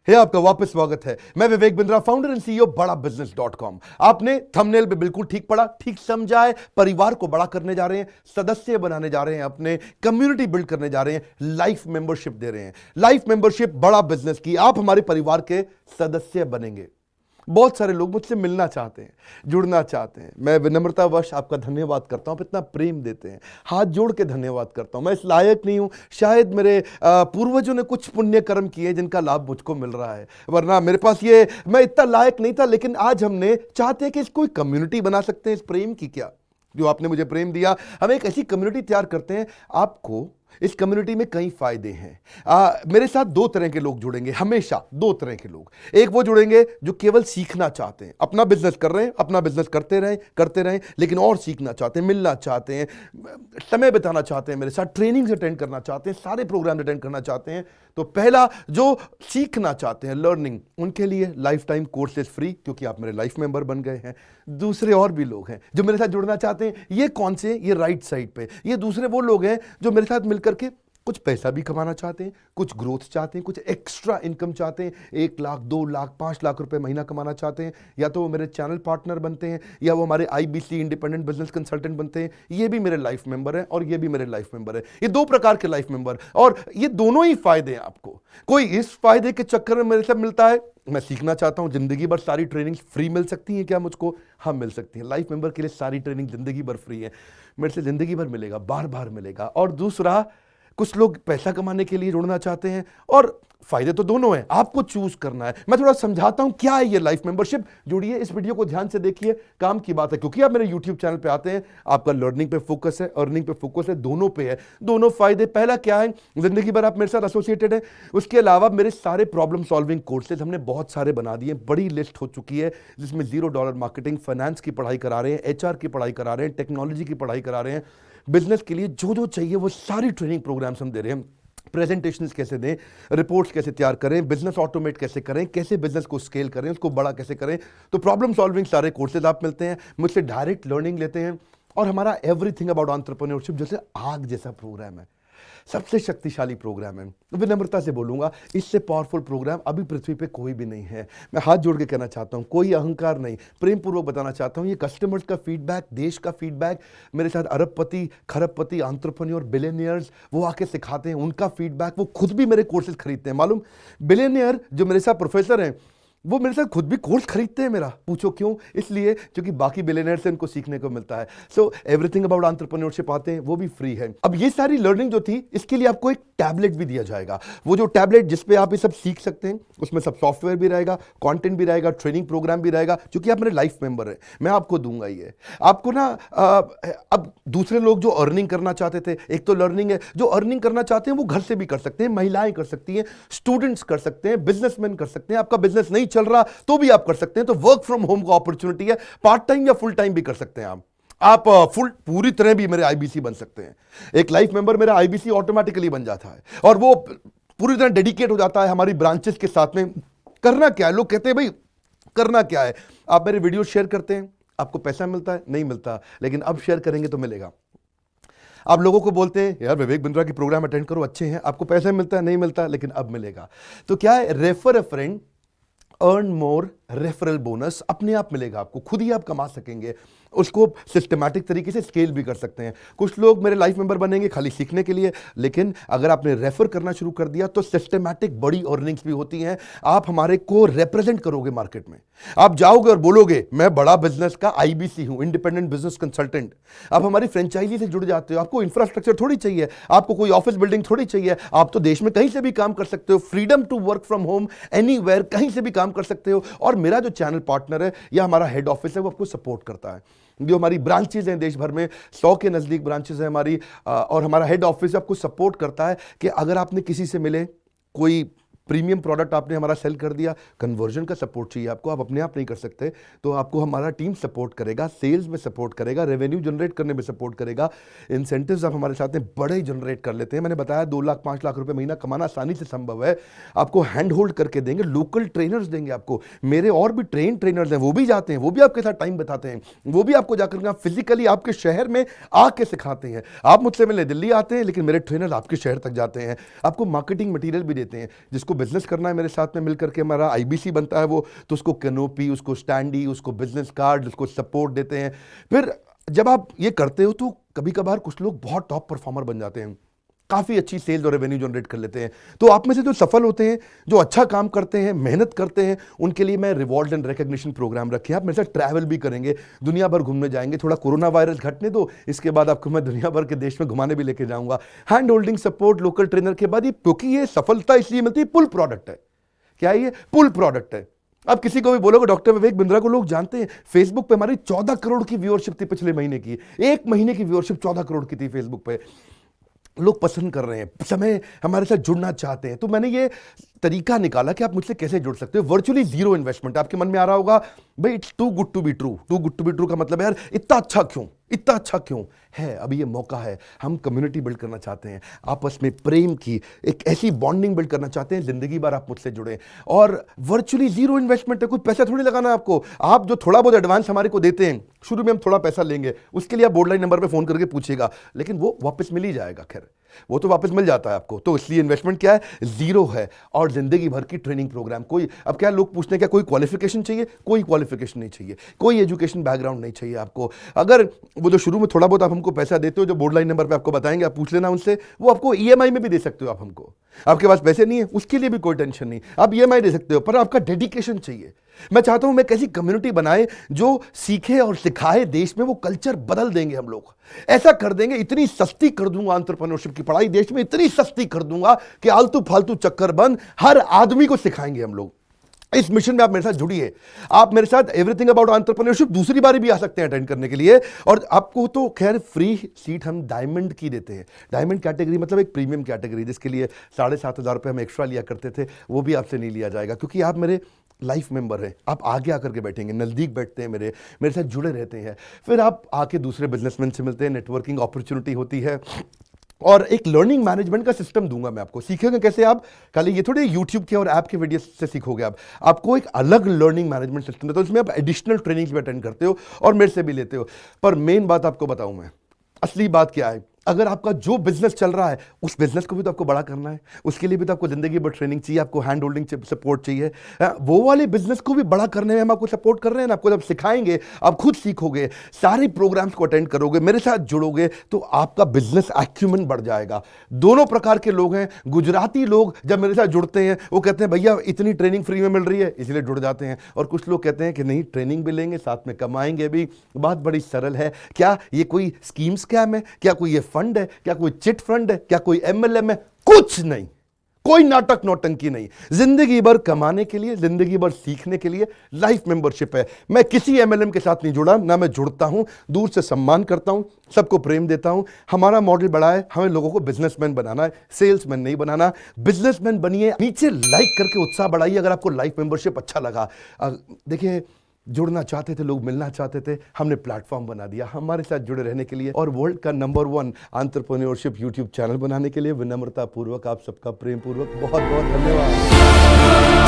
आपका वापस स्वागत है। मैं Vivek Bindra, founder and CEO बड़ा बिजनेस.com। आपने थंबनेल पे बिल्कुल ठीक पढ़ा, ठीक समझा है। परिवार को बड़ा करने जा रहे हैं, सदस्य बनाने जा रहे हैं, अपने कम्युनिटी बिल्ड करने जा रहे हैं, लाइफ मेंबरशिप दे रहे हैं। लाइफ मेंबरशिप बड़ा बिजनेस की, आप हमारे परिवार के सदस्य बनेंगे। बहुत सारे लोग मुझसे मिलना चाहते हैं, जुड़ना चाहते हैं। मैं विनम्रतावश आपका धन्यवाद करता हूं, आप इतना प्रेम देते हैं, हाथ जोड़ के धन्यवाद करता हूं। मैं इस लायक नहीं हूं, शायद मेरे पूर्वजों ने कुछ पुण्य कर्म किए जिनका लाभ मुझको मिल रहा है, वरना मेरे पास ये मैं इतना लायक नहीं था। लेकिन आज हमने चाहते हैं कि इसको एक कम्युनिटी बना सकते हैं। इस प्रेम की क्या, जो आपने मुझे प्रेम दिया, हम एक ऐसी कम्युनिटी तैयार करते हैं। आपको इस कम्युनिटी में कई फायदे हैं। मेरे साथ दो तरह के लोग जुड़ेंगे, हमेशा दो तरह के लोग। एक वो जुड़ेंगे जो केवल सीखना चाहते हैं, अपना बिजनेस कर रहे हैं, अपना बिजनेस करते रहें, लेकिन और सीखना चाहते हैं, मिलना चाहते हैं, समय बिताना चाहते हैं, मेरे साथ ट्रेनिंग्स अटेंड करना चाहते हैं, सारे प्रोग्राम अटेंड करना चाहते हैं। तो पहला, जो सीखना चाहते हैं, लर्निंग, उनके लिए लाइफ टाइम कोर्सेज फ्री, क्योंकि आप मेरे लाइफ मेंबर बन गए हैं। दूसरे और भी लोग हैं जो मेरे साथ जुड़ना चाहते हैं। ये कौन से? ये राइट साइड पे, ये दूसरे वो लोग हैं जो मेरे साथ मिलकर के कुछ पैसा भी कमाना चाहते हैं, कुछ ग्रोथ चाहते हैं, कुछ एक्स्ट्रा इनकम चाहते हैं, 1 लाख, 2 लाख, 5 लाख रुपए महीना कमाना चाहते हैं। या तो वो मेरे चैनल पार्टनर बनते हैं, या वो हमारे IBC इंडिपेंडेंट बिजनेस कंसल्टेंट बनते हैं। ये भी मेरे लाइफ मेंबर है और ये भी मेरे लाइफ मेंबर है। ये दो प्रकार के लाइफ मेंबर, और ये दोनों ही फायदे हैं आपको। कोई इस फायदे के चक्कर में मेरे से मिलता है, मैं सीखना चाहता हूं, जिंदगी भर सारी ट्रेनिंग फ्री मिल सकती है क्या मुझको? हाँ, मिल सकती है। लाइफ मेंबर के लिए सारी ट्रेनिंग जिंदगी भर फ्री है, मेरे से जिंदगी भर मिलेगा, बार बार मिलेगा। और दूसरा, कुछ लोग पैसा कमाने के लिए जुड़ना चाहते हैं, और फायदे तो दोनों हैं, आपको चूज करना है। मैं थोड़ा समझाता हूं क्या है ये लाइफ मेंबरशिप। जुड़िए, इस वीडियो को ध्यान से देखिए, काम की बात है। क्योंकि आप मेरे YouTube चैनल पे आते हैं, आपका लर्निंग पे फोकस है, अर्निंग पे फोकस है, दोनों पे है, दोनों फायदे। पहला क्या है, जिंदगी भर आप मेरे साथ एसोसिएटेड है। उसके अलावा मेरे सारे प्रॉब्लम सॉल्विंग कोर्सेज हमने बहुत सारे बना दिए, बड़ी लिस्ट हो चुकी है, जिसमें $0 मार्केटिंग, फाइनेंस की पढ़ाई करा रहे हैं, HR की पढ़ाई करा रहे हैं, टेक्नोलॉजी की पढ़ाई करा रहे हैं। बिजनेस के लिए जो जो चाहिए वो सारी ट्रेनिंग प्रोग्राम्स हम दे रहे हैं। प्रेजेंटेशंस कैसे दें, रिपोर्ट्स कैसे तैयार करें, बिजनेस ऑटोमेट कैसे करें, कैसे बिजनेस को स्केल करें, उसको बड़ा कैसे करें। तो प्रॉब्लम सॉल्विंग सारे कोर्सेज आप मिलते हैं, मुझसे डायरेक्ट लर्निंग लेते हैं। और हमारा एवरीथिंग अबाउट एंटरप्रेन्योरशिप जैसे आग जैसा प्रोग्राम है, सबसे शक्तिशाली प्रोग्राम है। विनम्रता से बोलूंगा, इससे पावरफुल प्रोग्राम अभी पृथ्वी पे कोई भी नहीं है। मैं हाथ जोड़ के कहना चाहता हूं, कोई अहंकार नहीं, प्रेम पूर्वक बताना चाहता हूं, ये कस्टमर्स का फीडबैक, देश का फीडबैक, मेरे साथ अरबपति, खरबपति, एंटरप्रेन्योर, बिलियनियर्स, वो आके सिखाते हैं, उनका फीडबैक, वो खुद भी मेरे कोर्सेज खरीदते हैं। मालूम, बिलियनियर जो मेरे साथ प्रोफेसर हैं, वो मेरे साथ खुद भी कोर्स खरीदते हैं मेरा। पूछो क्यों? इसलिए क्योंकि बाकी बिलियनियर से उनको सीखने को मिलता है। सो एवरीथिंग अबाउट एंटरप्रेन्योरशिप आते हैं, वो भी फ्री है। अब ये सारी लर्निंग जो थी, इसके लिए आपको एक टैबलेट भी दिया जाएगा। वो जो टैबलेट जिसपे आप ये सब सीख सकते हैं, उसमें सब सॉफ्टवेयर भी रहेगा, कंटेंट भी रहेगा, ट्रेनिंग प्रोग्राम भी रहेगा। क्योंकि आप मेरे लाइफ मेंबर है, मैं आपको दूंगा ये। आपको ना अब दूसरे लोग जो अर्निंग करना चाहते थे, एक तो लर्निंग है, जो अर्निंग करना चाहते हैं वो घर से भी कर सकते हैं, महिलाएं कर सकती हैं, स्टूडेंट्स कर सकते हैं, बिजनेसमैन कर सकते हैं। आपका बिजनेस नहीं चल रहा तो भी आप कर सकते हैं। तो वर्क फ्रॉम होम का अपॉर्चुनिटी है, पार्ट टाइम या फुल टाइम भी कर सकते हैं आप फुल पूरी तरह भी मेरे IBC बन सकते हैं। एक लाइफ मेंबर मेरा IBC ऑटोमेटिकली बन जाता है, और वो पूरी तरह डेडिकेट हो जाता है हमारी ब्रांचेस के साथ में। करना क्या है, लोग कहते हैं भाई करना क्या है, आप मेरे वीडियो शेयर करते हैं, आपको पैसा मिलता है? नहीं मिलता, लेकिन अब शेयर करेंगे तो मिलेगा। आप लोगों को बोलते हैं यार विवेक बिंद्रा की प्रोग्राम अटेंड करो, अच्छे हैं, आपको पैसा मिलता है? नहीं मिलता, लेकिन अब मिलेगा। तो क्या है, refer a friend, earn more, referral bonus अपने आप मिलेगा आपको, खुद ही आप कमा सकेंगे। उसको सिस्टमैटिक तरीके से स्केल भी कर सकते हैं। कुछ लोग मेरे लाइफ मेंबर बनेंगे खाली सीखने के लिए, लेकिन अगर आपने रेफर करना शुरू कर दिया तो सिस्टमैटिक बड़ी अर्निंग्स भी होती हैं। आप हमारे को रिप्रेजेंट करोगे मार्केट में, आप जाओगे और बोलोगे मैं बड़ा बिजनेस का IBC हूं, इंडिपेंडेंट बिजनेस कंसल्टेंट। आप हमारी फ्रेंचाइजी से जुड़ जाते हो, आपको इंफ्रास्ट्रक्चर थोड़ी चाहिए, आपको कोई ऑफिस बिल्डिंग थोड़ी चाहिए, आप तो देश में कहीं से भी काम कर सकते हो, freedom to work from home, anywhere, कहीं से भी काम कर सकते हो। और मेरा जो चैनल पार्टनर है या हमारा हेड ऑफिस है, वो आपको सपोर्ट करता है। जो हमारी ब्रांचेज हैं देश भर में, 100 के नजदीक ब्रांचेज हैं हमारी, और हमारा हेड ऑफिस आपको सपोर्ट करता है कि अगर आपने किसी से मिले, कोई प्रीमियम प्रोडक्ट आपने हमारा सेल कर दिया, कन्वर्जन का सपोर्ट चाहिए आपको, आप अपने आप नहीं कर सकते, तो आपको हमारा टीम सपोर्ट करेगा, सेल्स में सपोर्ट करेगा, रेवेन्यू जनरेट करने में सपोर्ट करेगा, इंसेंटिव्स आप हमारे साथ में बड़े जनरेट कर लेते हैं। मैंने बताया 2 लाख 5 लाख रुपए महीना कमाना आसानी से संभव है। आपको हैंड होल्ड करके देंगे, लोकल ट्रेनर्स देंगे आपको, मेरे और भी ट्रेनर्स हैं, वो भी जाते हैं, वो भी आपके साथ टाइम बताते हैं, वो भी आपको जाकर फिजिकली आपके शहर में आके सिखाते हैं। आप मुझसे मिलने दिल्ली आते हैं, लेकिन मेरे ट्रेनर आपके शहर तक जाते हैं, आपको मार्केटिंग मटीरियल भी देते हैं, जिसको जिसको बिजनेस करना है मेरे साथ में मिल करके हमारा आईबीसी बनता है वो, तो उसको कैनोपी, उसको स्टैंडी, उसको बिजनेस कार्ड, उसको सपोर्ट देते हैं। फिर जब आप ये करते हो तो कभी कभार कुछ लोग बहुत टॉप परफॉर्मर बन जाते हैं, काफ़ी अच्छी सेल्स और रेवेन्यू जनरेट कर लेते हैं। तो आप में से जो सफल होते हैं, जो अच्छा काम करते हैं, मेहनत करते हैं, उनके लिए मैं रिवॉर्ड एंड रिकग्निशन प्रोग्राम रखे हैं। आप मेरे साथ ट्रैवल भी करेंगे, दुनिया भर घूमने जाएंगे। थोड़ा कोरोना वायरस घटने दो, इसके बाद आपको मैं दुनिया भर के देश में घुमाने भी लेके जाऊंगा। Hand holding support, local trainer के बाद, क्योंकि ये सफलता इसलिए मिलती है, पुल प्रोडक्ट है। क्या ये पुल प्रोडक्ट है? अब किसी को भी बोलोगे डॉक्टर विवेक बिंद्रा को लोग जानते हैं, फेसबुक पे हमारी 14 करोड़ की व्यूअरशिप थी पिछले महीने की। एक महीने की व्यूअरशिप 14 करोड़ की थी फेसबुक पे। लोग पसंद कर रहे हैं, समय हमारे साथ जुड़ना चाहते हैं। तो मैंने ये तरीका निकाला कि आप मुझसे कैसे जुड़ सकते हो। Virtually zero investment. आपके मन में आ रहा होगा भाई it's too good to be true. Too good to be true का मतलब है यार इतना अच्छा क्यों, इतना अच्छा क्यों है? अभी ये मौका है, हम कम्युनिटी बिल्ड करना चाहते हैं, आपस में प्रेम की एक ऐसी बॉन्डिंग बिल्ड करना चाहते हैं, जिंदगी भर आप मुझसे जुड़े। और वर्चुअली जीरो इन्वेस्टमेंट है, कुछ पैसा थोड़ी लगाना है आपको। आप जो थोड़ा बहुत एडवांस हमारे को देते हैं, शुरू में हम थोड़ा पैसा लेंगे, उसके लिए आप बोर्ड लाइन नंबर पे फोन करके पूछिएगा, लेकिन वो वापस मिल ही जाएगा। खैर वो तो वापस मिल जाता है आपको। तो इसलिए इन्वेस्टमेंट क्या है? जीरो है। और जिंदगी भर की ट्रेनिंग प्रोग्राम। कोई अब क्या लोग पूछते हैं क्या कोई क्वालिफिकेशन चाहिए? कोई क्वालिफिकेशन नहीं चाहिए, कोई एजुकेशन बैकग्राउंड नहीं चाहिए आपको। अगर वो जो शुरू में थोड़ा बहुत आप हमको पैसा देते हो, जो बोर्ड लाइन नंबर पे आपको बताएंगे, आप पूछ लेना उनसे, वो आपको ईएमआई में भी दे सकते हो आप हमको। आपके पास पैसे नहीं है उसके लिए भी कोई टेंशन नहीं, आप ईएमआई दे सकते हो, पर आपका डेडिकेशन चाहिए। मैं चाहता हूं मैं कैसी कम्युनिटी बनाए जो सीखे और सिखाए, देश में वो कल्चर बदल देंगे हम लोग। ऐसा कर देंगे, इतनी सस्ती कर दूंगा एंटरप्रेन्योरशिप की पढ़ाई देश में, इतनी सस्ती कर दूंगा कि आलतू फालतू चक्कर बंद, हर आदमी को सिखाएंगे हम लोग। इस मिशन में आप मेरे साथ जुड़िए। आप मेरे साथ एवरीथिंग अबाउट एंटरप्रेन्योरशिप दूसरी बारी भी आ सकते हैं अटेंड करने के लिए। और आपको तो खैर फ्री सीट हम डायमंड की देते हैं। डायमंड कैटेगरी मतलब एक प्रीमियम कैटेगरी, जिसके लिए 7,500 रुपये हम एक्स्ट्रा लिया करते थे, वो भी आपसे नहीं लिया जाएगा, क्योंकि आप मेरे लाइफ मेंबर हैं। आप आगे आकर के बैठेंगे, नज़दीक बैठते हैं, मेरे साथ जुड़े रहते हैं। फिर आप आके दूसरे बिजनेसमैन से मिलते हैं, नेटवर्किंग अपॉर्चुनिटी होती है। और एक लर्निंग मैनेजमेंट का सिस्टम दूंगा मैं आपको। सीखेंगे कैसे आप? खाली ये थोड़े यूट्यूब के और ऐप के वीडियो से सीखोगे आप। आपको एक अलग लर्निंग मैनेजमेंट सिस्टम है, तो इसमें आप एडिशनल ट्रेनिंग्स भी अटेंड करते हो और मेरे से भी लेते हो। पर मेन बात आपको बताऊं मैं, असली बात क्या है। अगर आपका जो बिजनेस चल रहा है उस बिजनेस को भी तो आपको बड़ा करना है, उसके लिए भी तो आपको जिंदगी भर ट्रेनिंग चाहिए, आपको हैंड होल्डिंग सपोर्ट चाहिए। वो वाले बिजनेस को भी बड़ा करने में हम आपको सपोर्ट कर रहे हैं ना। आपको जब सिखाएंगे, आप खुद सीखोगे, सारे प्रोग्राम्स को अटेंड करोगे, मेरे साथ जुड़ोगे, तो आपका बिजनेस एक्यूमेंट बढ़ जाएगा। दोनों प्रकार के लोग हैं। गुजराती लोग जब मेरे साथ जुड़ते हैं वो कहते हैं भैया इतनी ट्रेनिंग फ्री में मिल रही है, इसलिए जुड़ जाते हैं। और कुछ लोग कहते हैं कि नहीं, ट्रेनिंग भी लेंगे, साथ में कमाएंगे भी। बात बड़ी सरल है। क्या ये कोई स्कीम स्कैम है? क्या कोई ये फंड है? क्या कोई चिट फंड है? क्या कोई एमएलएम है? कुछ नहीं, कोई नाटक नौटंकी नहीं। जिंदगी भर कमाने के लिए, जिंदगी भर सीखने के लिए लाइफ मेंबरशिप है। मैं किसी एमएलएम के साथ नहीं जुड़ा, ना मैं जुड़ता हूं। दूर से सम्मान करता हूं, सबको प्रेम देता हूं। हमारा मॉडल बड़ा है, हमें लोगों को बिजनेसमैन बनाना है, सेल्समैन नहीं बनाना। बिजनेसमैन बनिए। नीचे लाइक करके उत्साह बढ़ाइए अगर आपको लाइफ मेंबरशिप अच्छा लगा। देखिए, जुड़ना चाहते थे लोग, मिलना चाहते थे, हमने प्लेटफॉर्म बना दिया हमारे साथ जुड़े रहने के लिए। और वर्ल्ड का नंबर 1 एंटरप्रेन्योरशिप यूट्यूब चैनल बनाने के लिए विनम्रता पूर्वक आप सबका प्रेम पूर्वक बहुत बहुत धन्यवाद।